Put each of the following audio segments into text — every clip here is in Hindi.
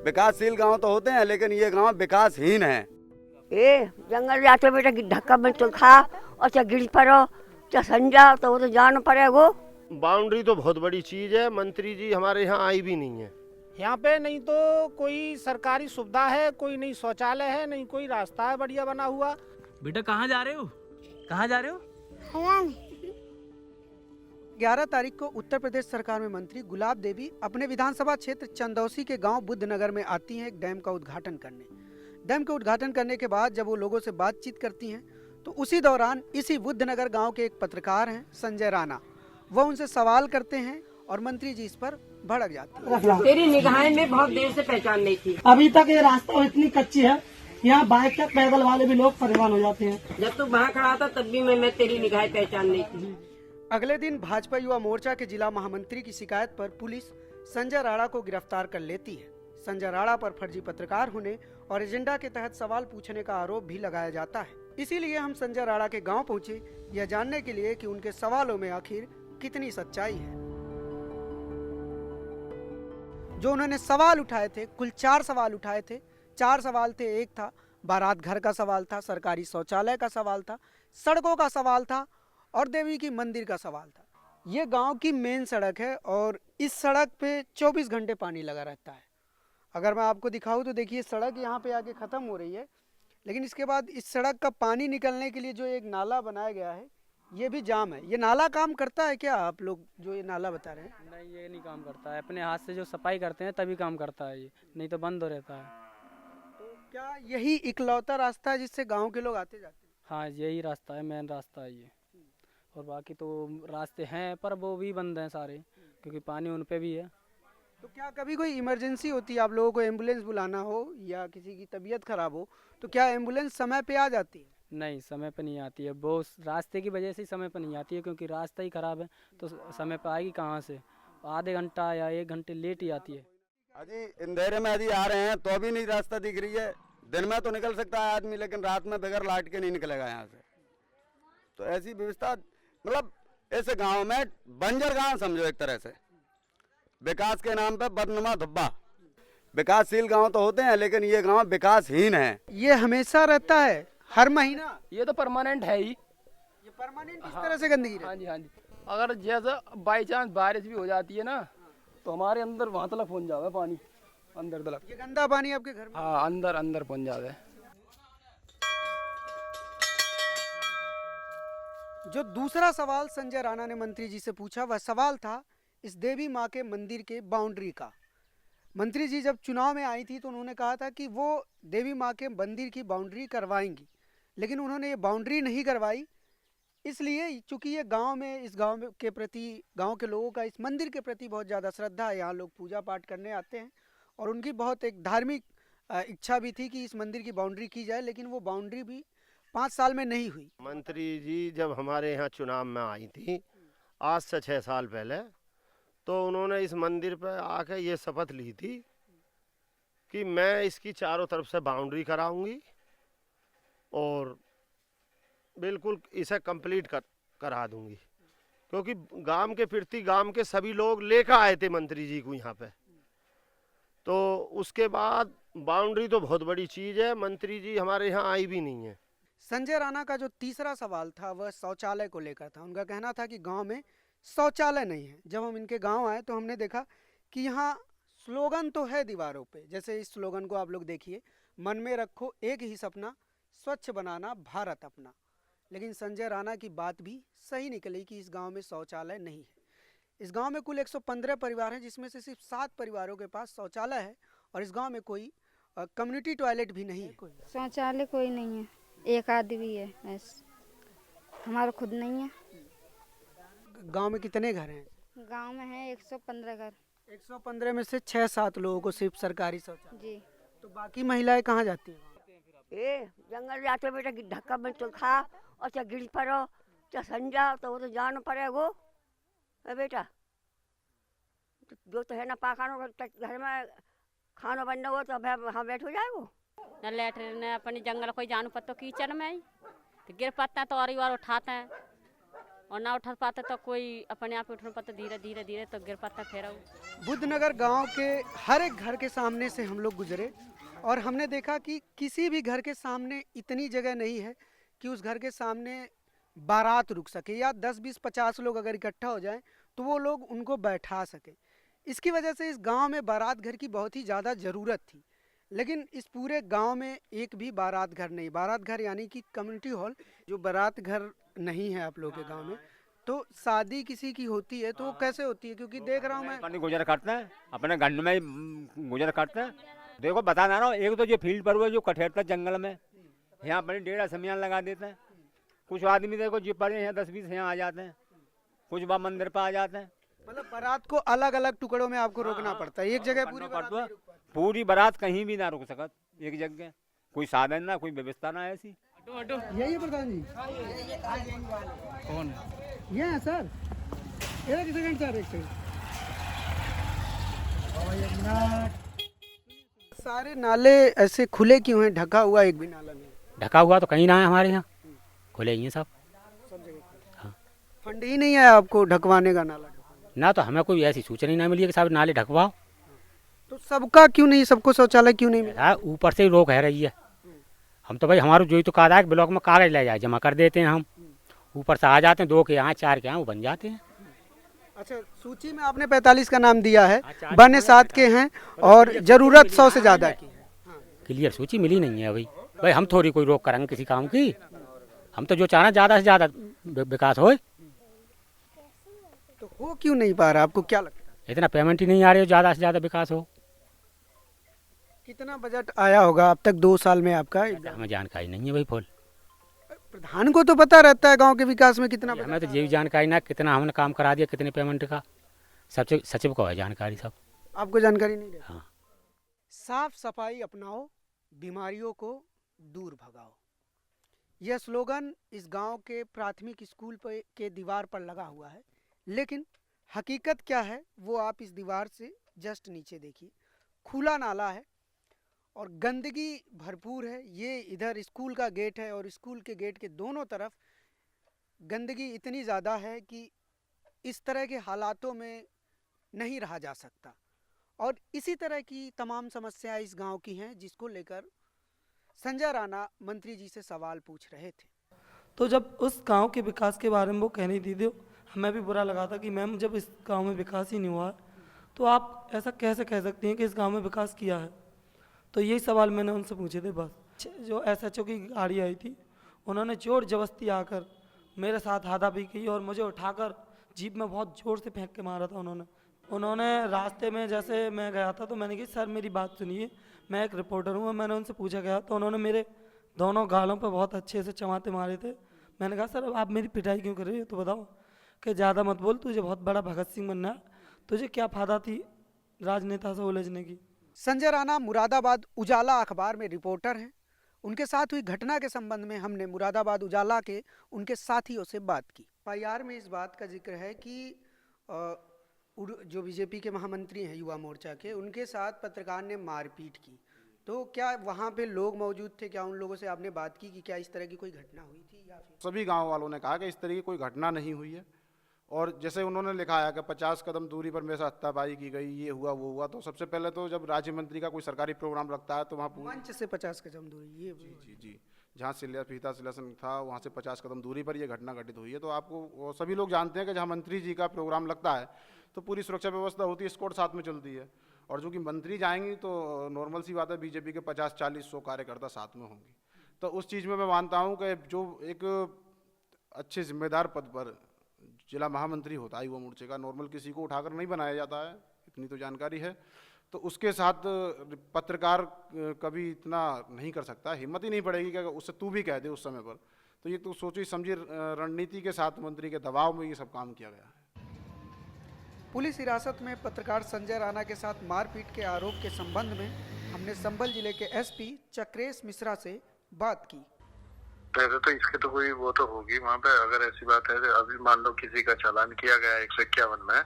विकासशील गांव तो होते हैं लेकिन ये गांव विकासहीन है। जंगल जाते बेटा धक्का में तो खा और चाहे गिर पड़ो चाहे संजा तो वो तो जान पड़ेगो। बाउंड्री तो बहुत बड़ी चीज है। मंत्री जी हमारे यहाँ आई भी नहीं है यहाँ पे, नहीं तो कोई सरकारी सुविधा है, कोई नहीं शौचालय है, नहीं कोई रास्ता है बढ़िया बना हुआ। बेटा कहाँ जा रहे हो? कहाँ जा रहे हो? 11 तारीख को उत्तर प्रदेश सरकार में मंत्री गुलाब देवी अपने विधानसभा क्षेत्र चंदौसी के गांव बुद्धनगर में आती हैं एक डैम का उद्घाटन करने। डैम के उद्घाटन करने के बाद जब वो लोगों से बातचीत करती हैं तो उसी दौरान इसी बुद्धनगर गांव के एक पत्रकार हैं संजय राणा, वह उनसे सवाल करते हैं और मंत्री जी इस पर भड़क जाती हैं। तेरी निगाहें में बहुत देर से पहचान नहीं थी। अभी तक ये रास्ता इतनी कच्ची है, यहाँ बाइक तक पैदल वाले भी लोग परेशान हो जाते हैं। जब तू वहाँ खड़ा था तब भी मैं तेरी निगाहें पहचान नहीं थी। अगले दिन भाजपा युवा मोर्चा के जिला महामंत्री की शिकायत पर पुलिस संजय राणा को गिरफ्तार कर लेती है। संजय राणा पर फर्जी पत्रकार होने और एजेंडा के तहत सवाल पूछने का आरोप भी लगाया जाता है। इसीलिए हम संजय राणा के गांव पहुंचे यह जानने के लिए कि उनके सवालों में आखिर कितनी सच्चाई है। जो उन्होंने सवाल उठाए थे, कुल 4 सवाल उठाए थे। 4 सवाल थे। एक था बारात घर का सवाल था, सरकारी शौचालय का सवाल था, सड़कों का सवाल था और देवी की मंदिर का सवाल था। ये गांव की मेन सड़क है और इस सड़क पे 24 घंटे पानी लगा रहता है। अगर मैं आपको दिखाऊं तो देखिए सड़क यहाँ पे आके ख़त्म हो रही है, लेकिन इसके बाद इस सड़क का पानी निकलने के लिए जो एक नाला बनाया गया है ये भी जाम है। ये नाला काम करता है क्या? आप लोग जो ये नाला बता रहे हैं। नहीं, ये नहीं काम करता है। अपने हाथ से जो सफाई करते हैं तभी काम करता है ये, नहीं तो बंद हो रहता है। तो क्या यही इकलौता रास्ता है जिससे गाँव के लोग आते जाते हैं? हाँ, यही रास्ता है, मेन रास्ता है ये। और बाकी तो रास्ते हैं पर वो भी बंद हैं सारे, क्योंकि पानी उन पे भी है। तो क्या कभी कोई इमरजेंसी होती है, आप लोगों को एम्बुलेंस बुलाना हो या किसी की तबीयत खराब हो, तो क्या एम्बुलेंस समय पे आ जाती है? नहीं, समय पे नहीं आती है। वो रास्ते की वजह से ही समय पे नहीं आती है, क्योंकि रास्ता ही खराब है तो समय पे आएगी कहाँ से? आधे घंटा या 1 घंटे लेट ही आती है। अजी अंधेरे में यदि आ रहे हैं तो भी नहीं रास्ता दिख रही है। दिन में तो निकल सकता है आदमी, लेकिन रात में बगैर लाइट के नहीं निकलेगा यहाँ से। तो ऐसी व्यवस्था, मतलब ऐसे गांव में बंजर गांव समझो एक तरह से। विकास के नाम पे बदनुमा धब्बा। विकासशील गांव तो होते हैं लेकिन ये गांव विकासहीन है। ये हमेशा रहता है, हर महीना? ये तो परमानेंट है ही। ये परमानेंट इस तरह से गंदगी रहती है? हाँ जी, हाँ जी। अगर जैसा बाई चांस बारिश भी हो जाती है ना तो हमारे अंदर वहाँ तक पहुँच जावे पानी, अंदर तक। ये गंदा पानी आपके घर में? हाँ, अंदर पहुँच जावे। जो दूसरा सवाल संजय राणा ने मंत्री जी से पूछा वह सवाल था इस देवी माँ के मंदिर के बाउंड्री का। मंत्री जी जब चुनाव में आई थी तो उन्होंने कहा था कि वो देवी माँ के मंदिर की बाउंड्री करवाएंगी, लेकिन उन्होंने ये बाउंड्री नहीं करवाई। इसलिए चूंकि ये गांव में, इस गांव के प्रति, गांव के लोगों का इस मंदिर के प्रति बहुत ज़्यादा श्रद्धा है। यहाँ लोग पूजा पाठ करने आते हैं और उनकी बहुत एक धार्मिक इच्छा भी थी कि इस मंदिर की बाउंड्री की जाए, लेकिन वो बाउंड्री भी 5 साल में नहीं हुई। मंत्री जी जब हमारे यहाँ चुनाव में आई थी आज से 6 साल पहले, तो उन्होंने इस मंदिर पर आके ये शपथ ली थी कि मैं इसकी चारों तरफ से बाउंड्री कराऊंगी और बिल्कुल इसे कंप्लीट करा दूंगी, क्योंकि गांव के प्रति गांव के सभी लोग लेकर आए थे मंत्री जी को यहाँ पे। तो उसके बाद बाउंड्री तो बहुत बड़ी चीज़ है, मंत्री जी हमारे यहाँ आई भी नहीं है। संजय राणा का जो तीसरा सवाल था वह शौचालय को लेकर था। उनका कहना था कि गांव में शौचालय नहीं है। जब हम इनके गांव आए तो हमने देखा कि यहाँ स्लोगन तो है दीवारों पे, जैसे इस स्लोगन को आप लोग देखिए, मन में रखो एक ही सपना, स्वच्छ बनाना भारत अपना। लेकिन संजय राणा की बात भी सही निकली कि इस गांव में शौचालय नहीं है। इस गांव में कुल 115 परिवार हैं, जिसमें से सिर्फ 7 परिवारों के पास शौचालय है और इस गांव में कोई कम्युनिटी टॉयलेट भी नहीं है। शौचालय कोई नहीं है, एक आदमी है बस, हमारा खुद नहीं है। गांव में कितने घर हैं? गांव में है 115 घर। 115 में से 6-7 लोगों को सिर्फ सरकारी शौचालय जी। तो बाकी महिलाएं कहाँ जाती हैं? जंगल जाते बेटा धक्का में तो खा और चाहे गिर पड़ो चाहे संजा तो वो तो जान पड़ेगो। बेटा जो तो है ना पाखानो घर में खाना बनना हो तो हाँ बैठ हो जाएगो न लेटरिन न अपनी जंगल कोई जानू पत्तो कीचड़ में ही तो गिर पड़ता है तो और बार उठाते हैं और ना उठा पाता तो कोई अपने आप उठ पाता, धीरे धीरे धीरे तो गिर पाता फिर। बुद्धनगर गांव के हर एक घर के सामने से हम लोग गुजरे और हमने देखा कि किसी भी घर के सामने इतनी जगह नहीं है कि उस घर के सामने बारात रुक सके, या 10-20-50 लोग अगर इकट्ठा हो जाएं तो वो लोग उनको बैठा सके। इसकी वजह से इस गांव में बारात घर की बहुत ही ज़्यादा ज़रूरत थी, लेकिन इस पूरे गांव में एक भी बारात घर नहीं। बारात घर यानी कि कम्युनिटी हॉल, जो बारात घर नहीं है आप लोगों के गांव में। तो शादी किसी की होती है तो वो कैसे होती है? क्योंकि देख रहा हूँ मैं अपने गुजर करते हैं, अपने गंड में ही गुजर करते हैं। देखो बता रहा हूँ, एक तो जो फील्ड पर हुआ जो कठेरता जंगल में, यहाँ पर 1.5 समियान लगा देते हैं। कुछ आदमी देखो जो पड़े हैं 10-20 यहाँ आ जाते हैं, कुछ बार मंदिर पर आ जाते हैं। मतलब बारात को अलग अलग टुकड़ों में आपको रोकना पड़ता है, एक जगह पूरी बारात कहीं भी ना रुक सकत एक जगह, कोई साधन ना, कोई व्यवस्था ना ऐसी। यही है प्रधान जी। कौन ये है सर? एक सेकंड सर, एक सेकंड। सारे नाले ऐसे खुले क्यों हैं? ढका हुआ एक भी नाला नहीं? ढका हुआ तो कहीं ना है, हमारे यहाँ खुले ही हैं सब जगह। हाँ, फंड ही नहीं है आपको ढकवाने का नाला? ना तो हमें कोई ऐसी सूचना ही ना मिली है कि साहब नाले ढकवाओ। तो सबका क्यों नहीं, सबको शौचालय क्यों नहीं मिला? ऊपर से ही रोक है रही है। हम तो भाई हमारा जो ही तो कागज ब्लॉक में कागज ले जाए जमा कर देते हैं, हम ऊपर से आ जाते हैं, 2 के यहाँ 4 के यहाँ वो बन जाते हैं। अच्छा, सूची में आपने 45 का नाम दिया है, बने 7 के हैं और जरूरत 100 से ज्यादा की है। क्लियर सूची मिली नहीं है अभी। भाई हम थोड़ी कोई रोक करेंगे किसी काम की, हम तो जो चाहना ज़्यादा से ज़्यादा विकास हो। तो हो क्यों नहीं पा रहा, आपको क्या लगता है? इतना पेमेंट ही नहीं आ रही हो, ज़्यादा से ज़्यादा विकास हो। कितना बजट आया होगा अब तक 2 साल में आपका? हमें जानकारी नहीं है भाई फुल। प्रधान को तो पता रहता है गांव के विकास में कितना हमें तो ये जानकारी ना कितना हमने काम करा दिया, कितने पेमेंट का, सबसे सचिव को है जानकारी सब। आपको जानकारी नहीं रहती? हाँ। साफ सफाई अपनाओ, बीमारियों को दूर भगाओ, यह स्लोगन इस गांव के प्राथमिक स्कूल के दीवार पर लगा हुआ है। लेकिन हकीकत क्या है वो आप इस दीवार से जस्ट नीचे देखिए। खुला नाला है और गंदगी भरपूर है। ये इधर स्कूल का गेट है और स्कूल के गेट के दोनों तरफ गंदगी इतनी ज़्यादा है कि इस तरह के हालातों में नहीं रहा जा सकता। और इसी तरह की तमाम समस्याएं इस गांव की हैं, जिसको लेकर संजय राणा मंत्री जी से सवाल पूछ रहे थे। तो जब उस गांव के विकास के बारे में वो कह रही थी तो हमें भी बुरा लगा था कि मैम जब इस गांव में विकास ही नहीं हुआ तो आप ऐसा कैसे कह सकती हैं कि इस गांव में विकास किया है। तो यही सवाल मैंने उनसे पूछे थे। बस जो SHO की गाड़ी आई थी उन्होंने जोर जबरदस्ती आकर मेरे साथ हाथापाई की और मुझे उठाकर जीप में बहुत ज़ोर से फेंक के मारा था उन्होंने रास्ते में। जैसे मैं गया था तो मैंने कहा सर मेरी बात सुनिए, मैं एक रिपोर्टर हूँ। मैंने उनसे पूछा गया तो उन्होंने मेरे दोनों गालों पर बहुत अच्छे से चमाते मारे थे। मैंने कहा सर अब आप मेरी पिटाई क्यों कर रहे हो, तो बताओ। कि ज़्यादा मत बोल, तुझे बहुत बड़ा भगत सिंह बनना है, तुझे क्या फ़ायदा थी राजनेता से उलझने की। संजय राणा मुरादाबाद उजाला अखबार में रिपोर्टर हैं। उनके साथ हुई घटना के संबंध में हमने मुरादाबाद उजाला के उनके साथियों से बात की। PIR में इस बात का जिक्र है कि जो बीजेपी के महामंत्री हैं युवा मोर्चा के, उनके साथ पत्रकार ने मारपीट की। तो क्या वहाँ पे लोग मौजूद थे? क्या उन लोगों से आपने बात की कि क्या इस तरह की कोई घटना हुई थी? या फिर सभी गांव वालों ने कहा कि इस तरह की कोई घटना नहीं हुई है। और जैसे उन्होंने लिखा है कि 50 कदम दूरी पर मेरे साथ हत्याबाजी की गई, ये हुआ वो हुआ। तो सबसे पहले तो जब राज्य मंत्री का कोई सरकारी प्रोग्राम लगता है तो वहाँ मंच से 50 कदम दूरी, ये जी जहाँ फीता सिलेक्शन था वहाँ से 50 कदम दूरी पर ये घटना घटित हुई है। तो आपको सभी लोग जानते हैं कि जहाँ मंत्री जी का प्रोग्राम लगता है तो पूरी सुरक्षा व्यवस्था होती है, स्क्वाड साथ में चलती है। और जो कि मंत्री जाएंगी तो नॉर्मल सी बात है, बीजेपी के 50, 40, 100 कार्यकर्ता साथ में होंगे। तो उस चीज़ में मैं मानता हूँ कि जो एक अच्छे जिम्मेदार पद पर जिला महामंत्री होता है युवा मोर्चे का, नॉर्मल किसी को उठाकर नहीं बनाया जाता है, इतनी तो जानकारी है। तो उसके साथ पत्रकार कभी इतना नहीं कर सकता, हिम्मत ही नहीं पड़ेगी कि उससे तू भी कह दे उस समय पर। तो ये तो सोची समझी रणनीति के साथ मंत्री के दबाव में ये सब काम किया गया है। पुलिस हिरासत में पत्रकार संजय राणा के साथ मारपीट के आरोप के संबंध में हमने संभल जिले के SP चक्रेश मिश्रा से बात की। पहले तो इसके तो कोई वो तो होगी वहाँ पे। अगर ऐसी बात है अभी मान लो किसी का चालान किया गया 151 में,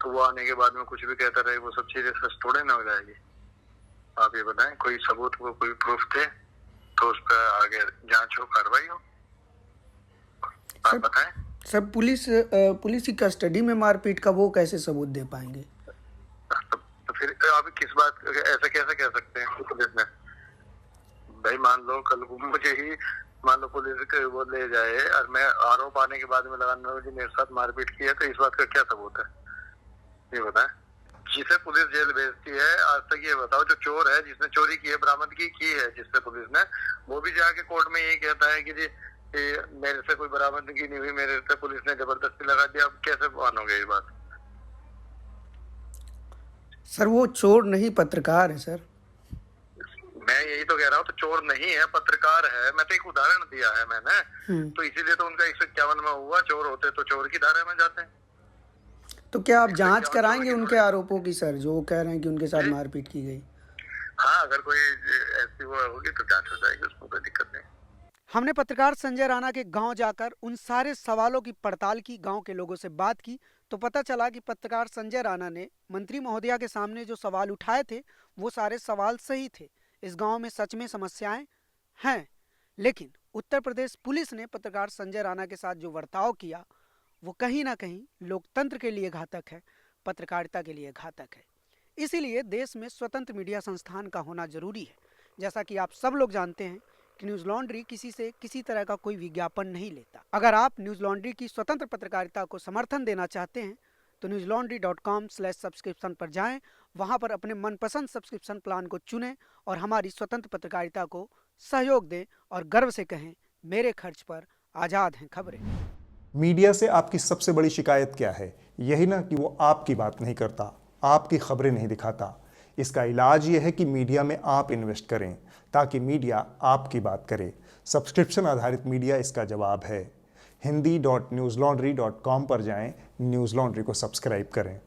तो वो आने के बाद में कुछ भी कहता रहे, वो सब चीजें सच थोड़े ना हो जाएगी। आप ये बताएं, कोई सबूत को कोई प्रूफ थे तो उस पर आगे जांच हो, कार्रवाई हो। आप बताएं। सर पुलिस की कस्टडी में मारपीट का वो कैसे सबूत दे पाएंगे? तो फिर अभी किस बात ऐसा कैसे कह सकते हैं पुलिस ने? भाई मान लो कल को मुझे ही मान लो पुलिस के वो ले जाए और मैं आरोप आने के बाद में लगाने वाली मेरे साथ मारपीट की है, तो इस बात का क्या सबूत है ये बताएं। जिसे पुलिस जेल भेजती है, आज तक ये बताओ जो चोर है जिसने चोरी की है, बरामदगी की है जिससे पुलिस ने, वो भी जाके कोर्ट में यही कहता है कि जी मेरे से कोई बरामदगी नहीं हुई, मेरे से पुलिस ने जबरदस्ती लगा दिया। अब कैसे मानोगे ये बात? सर वो चोर नहीं पत्रकार है सर। मैं यही तो कह रहा हूँ, तो चोर नहीं है पत्रकार है। मैं तो एक उदाहरण दिया है मैंने, तो इसीलिए तो उनका 151 में हुआ। चोर होते तो चोर की धारा में जाते हैं। तो क्या आप जांच कराएंगे उनके आरोपों की सर, जो कह रहे हैं कि उनके साथ मारपीट की गई? हाँ, अगर कोई ऐसी वो होगी तो जांच हो जाएगी, उसमें कोई दिक्कत नहीं। हमने पत्रकार संजय राणा के गांव जाकर उन सारे सवालों की पड़ताल की, गांव के लोगों से बात की, तो पता चला कि पत्रकार संजय राणा ने मंत्री महोदया के सामने जो सवाल उठाए थे वो सारे सवाल सही थे। इस गांव में सच में समस्याएं हैं, लेकिन उत्तर प्रदेश पुलिस ने पत्रकार संजय राणा के साथ जो बर्ताव किया वो कहीं ना कहीं लोकतंत्र के लिए घातक है, पत्रकारिता के लिए घातक है। इसीलिए देश में स्वतंत्र मीडिया संस्थान का होना जरूरी है। जैसा कि आप सब लोग जानते हैं कि न्यूज़ लॉन्ड्री किसी से किसी तरह का कोई विज्ञापन नहीं लेता। अगर आप न्यूज़ लॉन्ड्री की स्वतंत्र पत्रकारिता को समर्थन देना चाहते हैं तो newslaundry.com/सब्सक्रिप्शन पर जाएं, वहां पर अपने मनपसंद सब्सक्रिप्शन प्लान को चुनें और हमारी स्वतंत्र पत्रकारिता को सहयोग दें और गर्व से कहें, मेरे खर्च पर आज़ाद हैं खबरें। मीडिया से आपकी सबसे बड़ी शिकायत क्या है? यही ना कि वो आपकी बात नहीं करता, आपकी खबरें नहीं दिखाता। इसका इलाज ये है कि मीडिया में आप इन्वेस्ट करें ताकि मीडिया आपकी बात करे। सब्सक्रिप्शन आधारित मीडिया इसका जवाब है। hindi.newslaundry.com पर जाएं, न्यूज़ लॉन्ड्री को सब्सक्राइब करें।